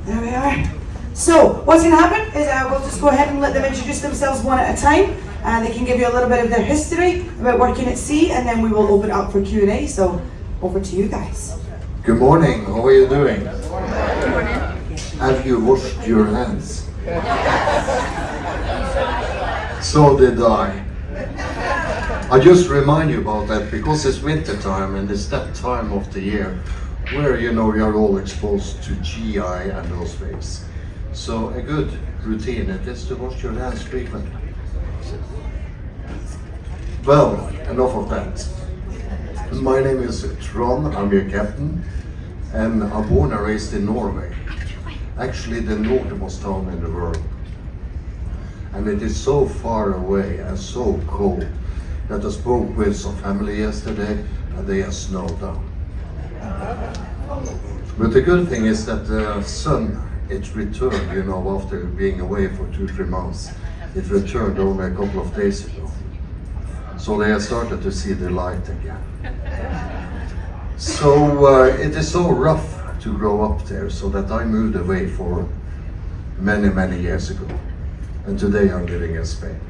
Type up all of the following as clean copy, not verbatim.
There we are. So, what's going to happen is we'll just go ahead and let them introduce themselves one at a time. They can give you a little bit of their history about working at sea, and then we will open up for Q&A. So, over to you guys. Good morning. How are you doing? Good morning. Have you washed your hands? So did I. I just remind you about that because it's winter time and it's that time of the year where you're all exposed to GI and those things. So a good routine is to wash your hands frequently. Well, enough of that. My name is Trond, I'm your captain, and I'm born and raised in Norway. Actually the northernmost town in the world. And it is so far away and so cold that I spoke with some family yesterday and they are snowed down. But the good thing is that the sun, it returned, after being away for 2-3 months. It returned only a couple of days ago. So they have started to see the light again. So it is so rough to grow up there, so that I moved away for many, many years ago. And today I'm living in Spain.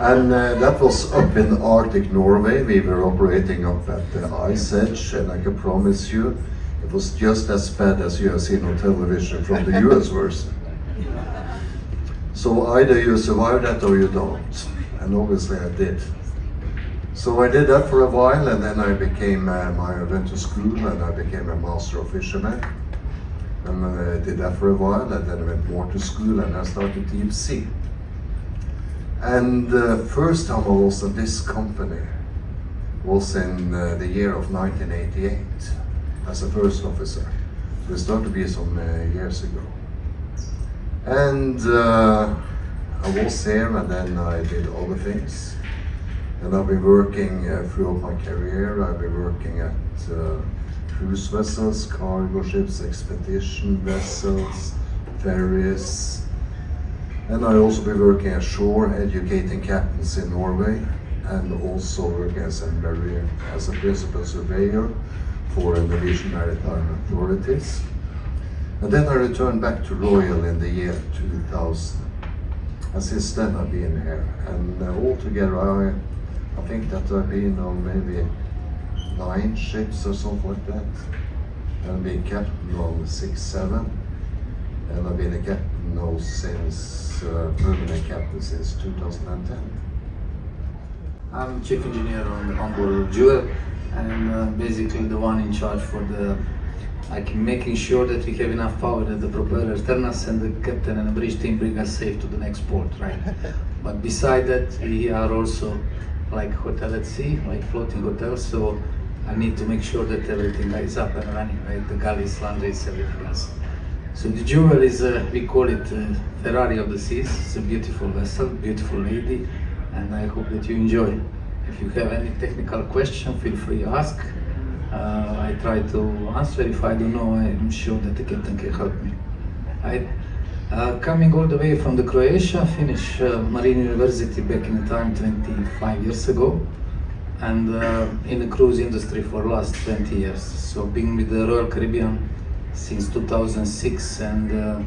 And that was up in Arctic Norway. We were operating up at the ice edge, and I can promise you, it was just as bad as you have seen on television from the US version. So either you survive that or you don't, and obviously I did. So I did that for a while, and then I went to school and I became a master of fisherman. And I did that for a while, and then I went more to school and I started deep sea. And the first time I was in this company was in the year of 1988 as a first officer. So it started to be some years ago. And I was there, and then I did other things. And I've been working throughout my career. I've been working at cruise vessels, cargo ships, expedition vessels, ferries. And I also been working ashore, educating captains in Norway, and also working as a principal surveyor for the Norwegian Maritime Authorities. And then I returned back to Royal in the year 2000. And since then I've been here. And altogether I think that I've been on maybe 9 ships or something like that. And I've been captain on 6, 7. And I've been a captain now permanent captain since 2010. I'm chief engineer on board Jewel, and basically the one in charge for making sure that we have enough power that the propeller turn us and the captain and the bridge team bring us safe to the next port, right? But beside that, we are also like hotel at sea, like floating hotels, so I need to make sure that everything is up and running, right? The galleys, laundries, everything else. So the Jewel is, we call it Ferrari of the seas. It's a beautiful vessel, beautiful lady, and I hope that you enjoy. If you have any technical question, feel free to ask. I try to answer. If I don't know, I'm sure that the captain can help me. Coming all the way from the Croatia, finished Marine University back in the time 25 years ago, and in the cruise industry for the last 20 years. So being with the Royal Caribbean since 2006, and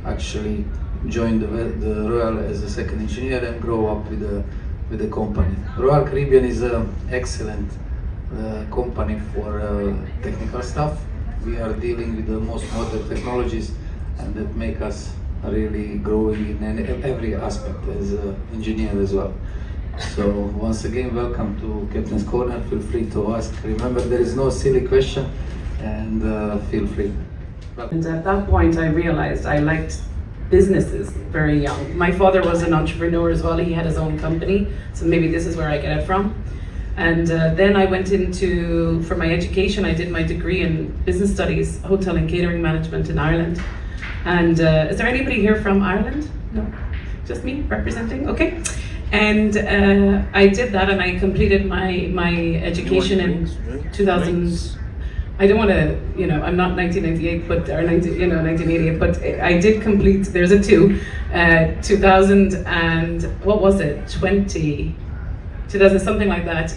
actually joined the Royal as a second engineer and grow up with the company. Royal Caribbean is an excellent company for technical stuff. We are dealing with the most modern technologies, and that make us really growing in every aspect as an engineer as well. So once again, welcome to Captain's Corner. Feel free to ask. Remember, there is no silly question, and feel free. And at that point, I realized I liked businesses very young. My father was an entrepreneur as well. He had his own company, so maybe this is where I get it from. And then I went for my education, I did my degree in business studies, hotel and catering management in Ireland. And is there anybody here from Ireland? No, just me representing, okay. And I did that, and I completed my education in 2000. I don't want to, I'm not 1998, but or 1988, but I did complete. There's a 2000 and what was it? 2000 something like that.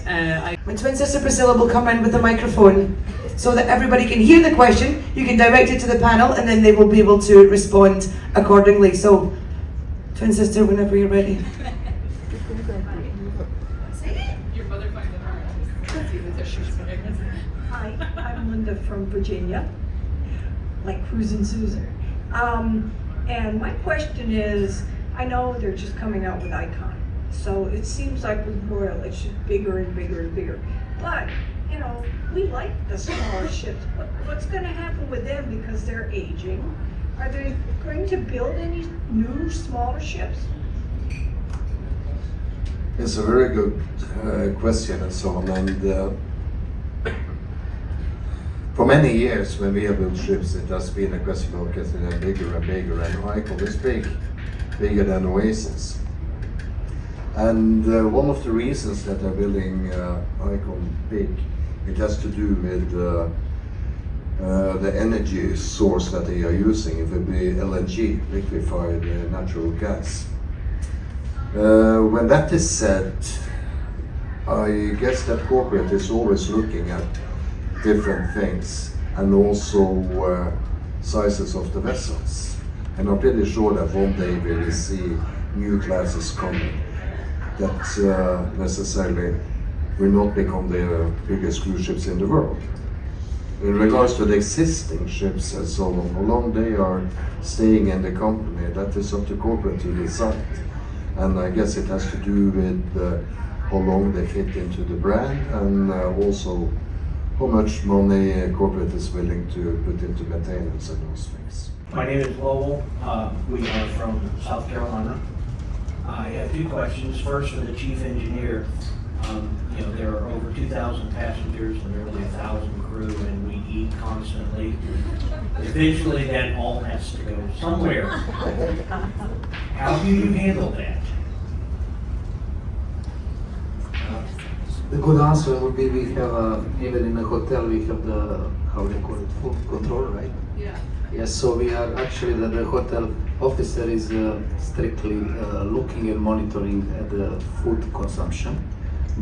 My twin sister Priscilla will come in with the microphone. so that everybody can hear the question. You can direct it to the panel and then they will be able to respond accordingly. So, twin sister, whenever you're ready. Your mother finds it hard to see the tissues. Hi, I'm Linda from Virginia, like Cruisin' Susan. And my question is, I know they're just coming out with Icon, so it seems like with Royal, it's just bigger and bigger and bigger. But, you know, we like the smaller ships. What's going to happen with them because they're aging? Are they going to build any new, smaller ships? It's a very good question and so on. And for many years, when we have built ships, it has been a question of getting them bigger and bigger. And Icon is big, bigger than Oasis. And one of the reasons that they're building Icon big, it has to do with the energy source that they are using. It will be LNG, liquefied natural gas. When that is said, I guess that corporate is always looking at different things and also sizes of the vessels. And I'm pretty sure that one day we will see new classes coming that necessarily will not become the biggest cruise ships in the world. In regards to the existing ships and so on, how long they are staying in the company, that is up to corporate to decide. And I guess it has to do with how long they fit into the brand and also how much money corporate is willing to put into maintenance and those things. My name is Lowell. We are from South Carolina. I have two questions. First, for the chief engineer. You know, there are over 2,000 passengers and nearly 1,000 crew, and we eat constantly. Eventually, that all has to go somewhere. How do you handle that? The good answer would be we have, even in a hotel, we have the, how they call it, food control, right? Yeah. Yes, so we are actually, the hotel officer is strictly looking and monitoring at the food consumption.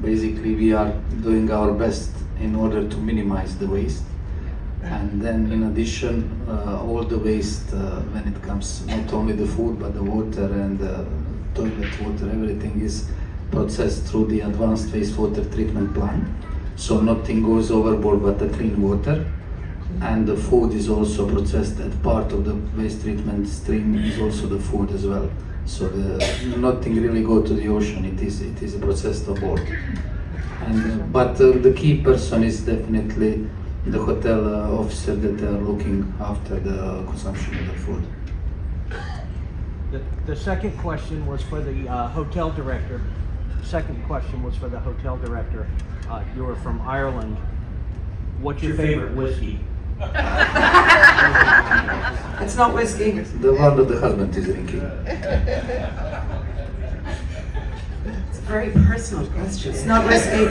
Basically, we are doing our best in order to minimize the waste. And then in addition, all the waste, when it comes not only the food, but the water and the toilet water, everything is processed through the advanced wastewater treatment plant. So nothing goes overboard but the clean water. And the food is also processed as part of the waste treatment stream is also the food as well. So nothing really go to the ocean, it is processed aboard. And, but the key person is definitely the hotel officer that are looking after the consumption of the food. The second question was for the hotel director. Second question was for the hotel director. You were from Ireland. What's your favorite whiskey? It's not whiskey. The one that the husband is drinking. It's a very personal question. It's not whiskey.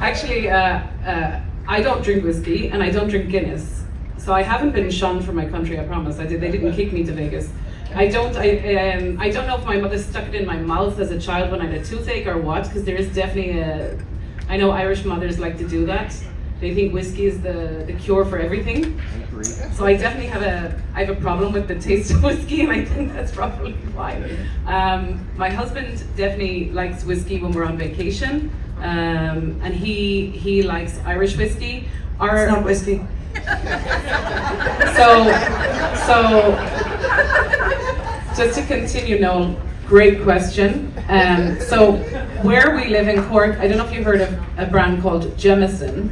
Actually, I don't drink whiskey and I don't drink Guinness. So I haven't been shunned from my country, I promise. They didn't kick me to Vegas. I don't know if my mother stuck it in my mouth as a child when I had a toothache or what, because there is definitely I know Irish mothers like to do that. They think whiskey is the cure for everything. So I definitely have a problem with the taste of whiskey, and I think that's probably why. My husband definitely likes whiskey when we're on vacation, and he likes Irish whiskey. It's not whiskey. So just to continue, Noel, great question. So where we live in Cork, I don't know if you've heard of a brand called Jameson.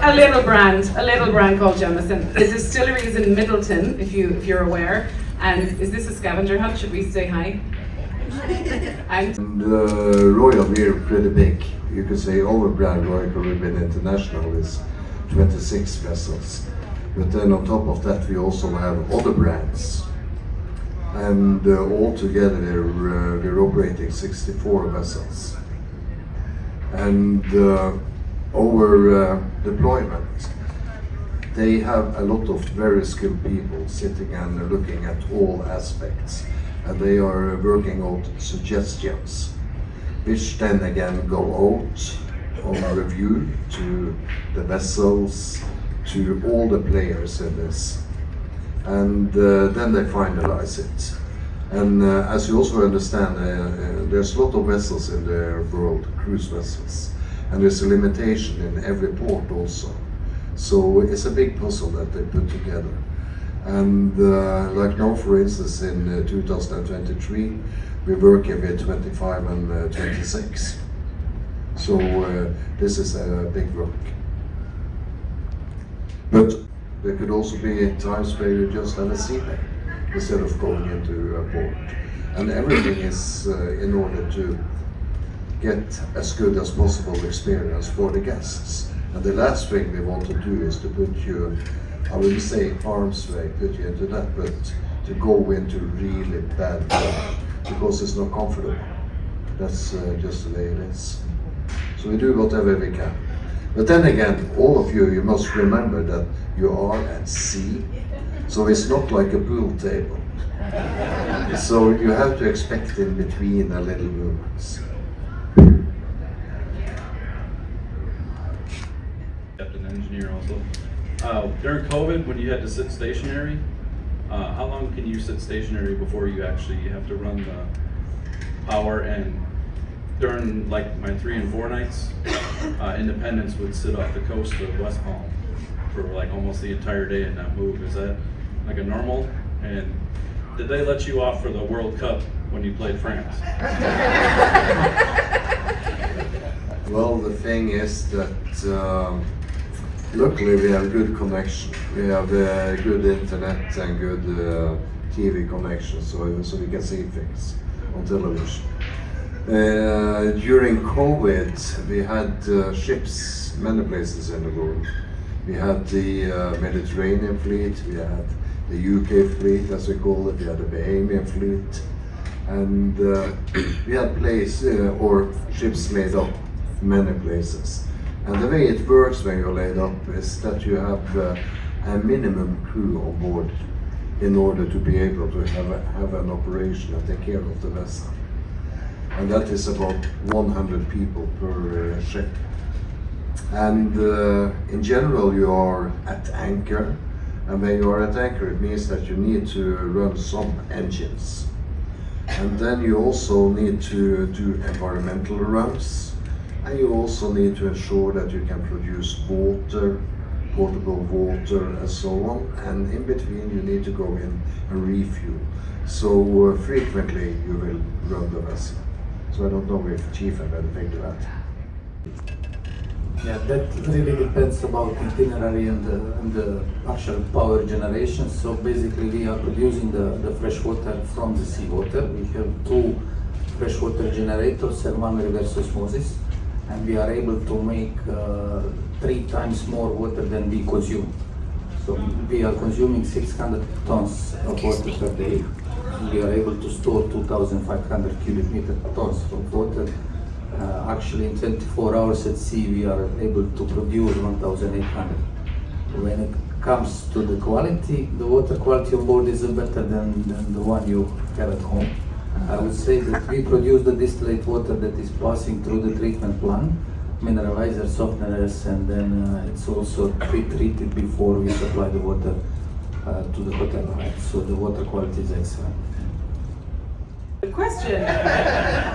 A little brand called Jameson. The distillery is in Middleton, if you're aware. And is this a scavenger hunt? Should we say hi? And Royal, we're pretty big. You could say our brand, Royal Caribbean International, is 26 vessels. But then on top of that, we also have other brands. And altogether, we're operating 64 vessels. And our deployment, they have a lot of very skilled people sitting and looking at all aspects. And they are working out suggestions, which then again go out on review to the vessels, to all the players in this. And then they finalize it. And as you also understand, there's a lot of vessels in the world, cruise vessels, and there's a limitation in every port also. So it's a big puzzle that they put together. And like now, for instance, in 2023, we're working with 25 and 26. So this is a big work. But there could also be times where you just have a sea day instead of going into a port. And everything is in order to get as good as possible experience for the guests. And the last thing we want to do is to put you, I wouldn't say harm's way, put you into that, but to go into really bad weather because it's not comfortable. That's just the way it is. So we do whatever we can. But then again, all of you, you must remember that you are at sea. So it's not like a pool table. So you have to expect in between a little movements. Captain engineer also. During COVID, when you had to sit stationary, how long can you sit stationary before you actually have to run the power? And during like my 3 and 4 nights, Independence would sit off the coast of West Palm for like almost the entire day and not move. Is that like a normal? And did they let you off for the World Cup when you played France? Well, the thing is that luckily we have good connection. We have good internet and good TV connection, so we can see things on television. During COVID, we had ships many places in the world. We had the Mediterranean fleet, we had the UK fleet, as we call it, we had the Bahamian fleet, and we had or ships laid up many places. And the way it works when you're laid up is that you have a minimum crew on board in order to be able to have an operation and take care of the vessel. And that is about 100 people per ship. And in general, you are at anchor. And when you are at anchor, it means that you need to run some engines. And then you also need to do environmental runs. And you also need to ensure that you can produce water, potable water, and so on. And in between, you need to go in and refuel. So frequently, you will run the vessel. So I don't know if Chief had anything to add. Yeah, that really depends about itinerary and the actual power generation. So basically we are producing the fresh water from the seawater. We have 2 freshwater generators and 1 reverse osmosis, and we are able to make 3 times more water than we consume. So we are consuming 600 tons of water per day. We are able to store 2,500 cubic tons of water. Actually, in 24 hours at sea, we are able to produce 1,800. When it comes to the quality, the water quality on board is better than the one you have at home. I would say that we produce the distillate water that is passing through the treatment plant, mineralizer, softeners, and then it's also pre-treated before we supply the water to the hotel. Right? So the water quality is excellent. Good question.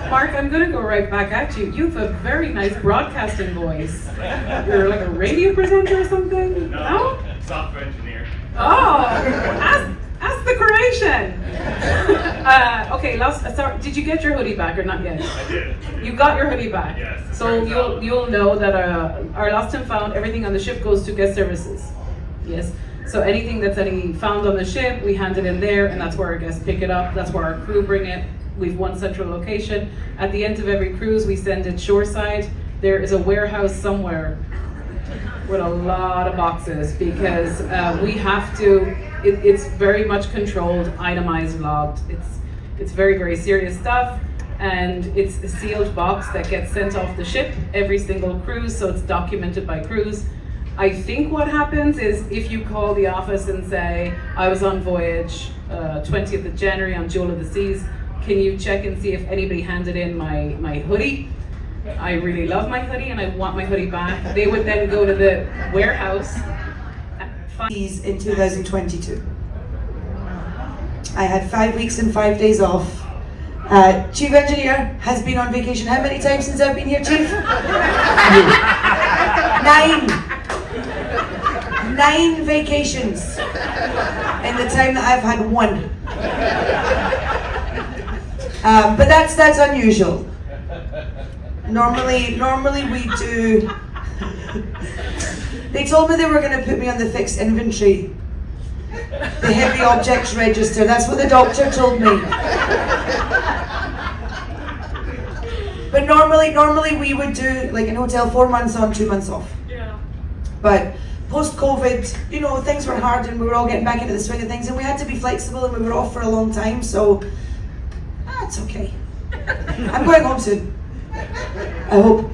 Mark, I'm going to go right back at you. You have a very nice broadcasting voice. You're like a radio presenter or something? No? Software engineer. Oh, ask the Croatian. Okay, sorry, did you get your hoodie back or not yet? I did. You got your hoodie back. Yes. So you'll know that our lost and found, everything on the ship goes to guest services. Yes. So anything that's found on the ship, we hand it in there, and that's where our guests pick it up. That's where our crew bring it. We've one central location. At the end of every cruise, we send it shoreside. There is a warehouse somewhere with a lot of boxes because we have to. It's very much controlled, itemized, logged. It's very, very serious stuff, and it's a sealed box that gets sent off the ship every single cruise, so it's documented by cruise. I think what happens is if you call the office and say, I was on voyage 20th of January on Jewel of the Seas, can you check and see if anybody handed in my hoodie? I really love my hoodie and I want my hoodie back. They would then go to the warehouse. In 2022. I had 5 weeks and 5 days off. Chief Engineer has been on vacation how many times since I've been here, Chief? 9 vacations in the time that I've had one. But that's unusual. Normally we do. They told me they were going to put me on the fixed inventory, the heavy objects register. That's what the doctor told me. But normally we would do, like in hotel, 4 months on, 2 months off. Yeah. But post-COVID, you know, things were hard and we were all getting back into the swing of things and we had to be flexible and we were off for a long time, so it's okay. I'm going home soon. I hope.